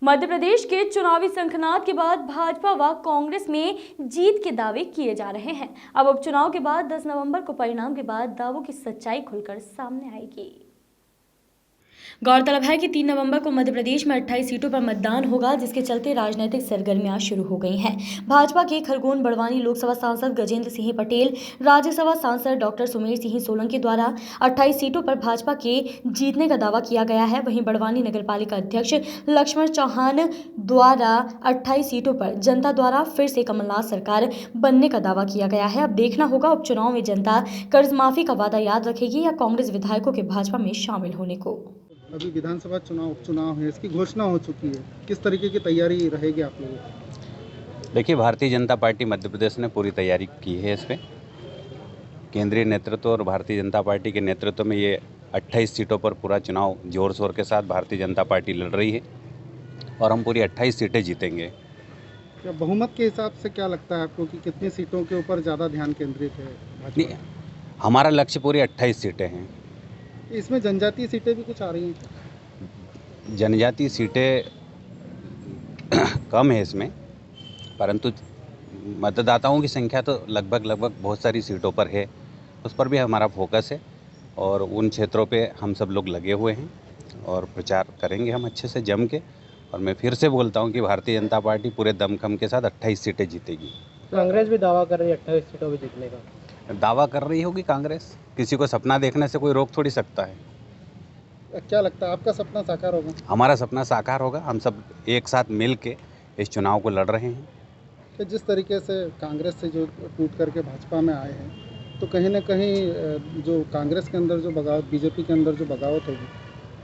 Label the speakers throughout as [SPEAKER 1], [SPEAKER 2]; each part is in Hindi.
[SPEAKER 1] मध्य प्रदेश के चुनावी शंखनाद के बाद भाजपा व कांग्रेस में जीत के दावे किए जा रहे हैं। अब उपचुनाव के बाद 10 नवंबर को परिणाम के बाद दावों की सच्चाई खुलकर सामने आएगी। गौरतलब है कि 3 नवंबर को मध्य प्रदेश में 28 सीटों पर मतदान होगा, जिसके चलते राजनीतिक सरगर्मियां शुरू हो गई हैं। भाजपा के खरगोन बड़वानी लोकसभा सांसद गजेंद्र सिंह पटेल, राज्यसभा सांसद डॉक्टर सुमेर सिंह सोलंकी द्वारा 28 सीटों पर भाजपा के जीतने का दावा किया गया है। वहीं बड़वानी नगरपालिका अध्यक्ष लक्ष्मण चौहान द्वारा 28 सीटों पर जनता द्वारा फिर से कमलनाथ सरकार बनने का दावा किया गया है। अब देखना होगा उपचुनाव में जनता कर्ज माफी का वादा याद रखेगी या कांग्रेस विधायकों के भाजपा में शामिल होने को।
[SPEAKER 2] अभी विधानसभा चुनाव उपचुनाव है, इसकी घोषणा हो चुकी है, किस तरीके की तैयारी रहेगी आप लोगों की?
[SPEAKER 3] देखिए, भारतीय जनता पार्टी मध्य प्रदेश ने पूरी तैयारी की है। इस पर केंद्रीय नेतृत्व और भारतीय जनता पार्टी के नेतृत्व में ये 28 सीटों पर पूरा चुनाव जोर शोर के साथ भारतीय जनता पार्टी लड़ रही है और हम पूरी 28 सीटें जीतेंगे।
[SPEAKER 2] क्या बहुमत के हिसाब से क्या लगता है आपको कि कितनी सीटों के ऊपर ज़्यादा ध्यान केंद्रित है भाजपा?
[SPEAKER 3] हमारा लक्ष्य पूरी 28 सीटें हैं।
[SPEAKER 2] इसमें जनजातीय सीटें भी कुछ आ रही हैं?
[SPEAKER 3] जनजातीय सीटें कम है इसमें, परंतु मतदाताओं की संख्या तो लगभग बहुत सारी सीटों पर है। उस पर भी हमारा फोकस है और उन क्षेत्रों पे हम सब लोग लगे हुए हैं और प्रचार करेंगे हम अच्छे से जम के। और मैं फिर से बोलता हूं कि भारतीय जनता पार्टी पूरे दमखम के साथ 28 सीटें जीतेगी।
[SPEAKER 4] कांग्रेस भी दावा कर रही है 28 सीटों पर जीतने का।
[SPEAKER 3] दावा कर रही होगी कांग्रेस, किसी को सपना देखने से कोई रोक थोड़ी सकता है।
[SPEAKER 2] क्या लगता है आपका सपना साकार होगा?
[SPEAKER 3] हमारा सपना साकार होगा। हम सब एक साथ मिल के इस चुनाव को लड़ रहे हैं।
[SPEAKER 2] कि जिस तरीके से कांग्रेस से जो टूट करके भाजपा में आए हैं, तो कहीं ना कहीं जो कांग्रेस के अंदर जो बगावत, बीजेपी के अंदर जो बगावत होगी,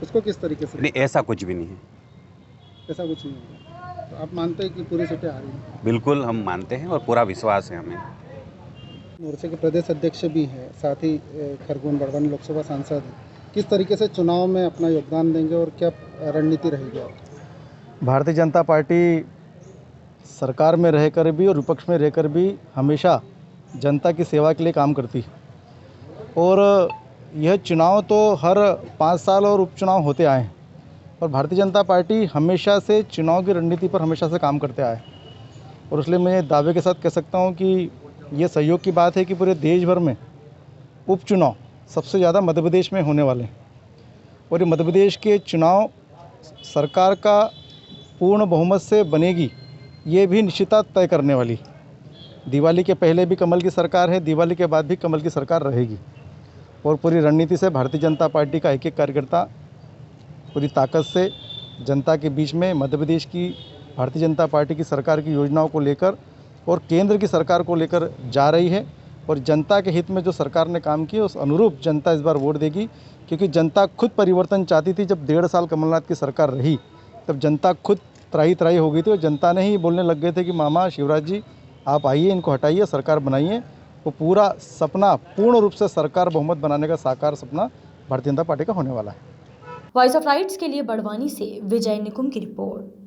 [SPEAKER 2] उसको किस तरीके से?
[SPEAKER 3] नहीं, ऐसा कुछ भी नहीं है।
[SPEAKER 2] ऐसा कुछ नहीं होगा। तो आप मानते हैं कि पूरी सीटें आ रही हैं?
[SPEAKER 3] बिल्कुल हम मानते हैं और पूरा विश्वास है हमें।
[SPEAKER 2] मोर्चे के प्रदेश अध्यक्ष भी हैं, साथ ही खरगोन बड़वानी लोकसभा सांसद हैं। किस तरीके से चुनाव में अपना योगदान देंगे और क्या रणनीति रहेगी आपकी?
[SPEAKER 5] भारतीय जनता पार्टी सरकार में रहकर भी और विपक्ष में रहकर भी हमेशा जनता की सेवा के लिए काम करती है और यह चुनाव तो हर 5 साल और उपचुनाव होते आए हैं और भारतीय जनता पार्टी हमेशा से चुनाव की रणनीति पर हमेशा से काम करते आए और इसलिए मैं दावे के साथ कह सकता हूं कि ये सहयोग की बात है कि पूरे देश भर में उपचुनाव सबसे ज़्यादा मध्य प्रदेश में होने वाले हैं और ये मध्य प्रदेश के चुनाव सरकार का पूर्ण बहुमत से बनेगी, ये भी निश्चितता तय करने वाली। दिवाली के पहले भी कमल की सरकार है, दिवाली के बाद भी कमल की सरकार रहेगी और पूरी रणनीति से भारतीय जनता पार्टी का एक कार्यकर्ता पूरी ताकत से जनता के बीच में मध्य प्रदेश की भारतीय जनता पार्टी की सरकार की योजनाओं को लेकर और केंद्र की सरकार को लेकर जा रही है और जनता के हित में जो सरकार ने काम किया उस अनुरूप जनता इस बार वोट देगी, क्योंकि जनता खुद परिवर्तन चाहती थी। जब 1.5 साल कमलनाथ की सरकार रही तब जनता खुद त्राही हो गई थी और जनता ने ही बोलने लग गए थे कि मामा शिवराज जी आप आइए, इनको हटाइए, सरकार बनाइए। वो पूरा सपना पूर्ण रूप से सरकार बहुमत बनाने का साकार सपना भारतीय जनता पार्टी का होने वाला है।
[SPEAKER 1] वॉइस ऑफ राइट्स के लिए बड़वानी से विजय निकुम की रिपोर्ट।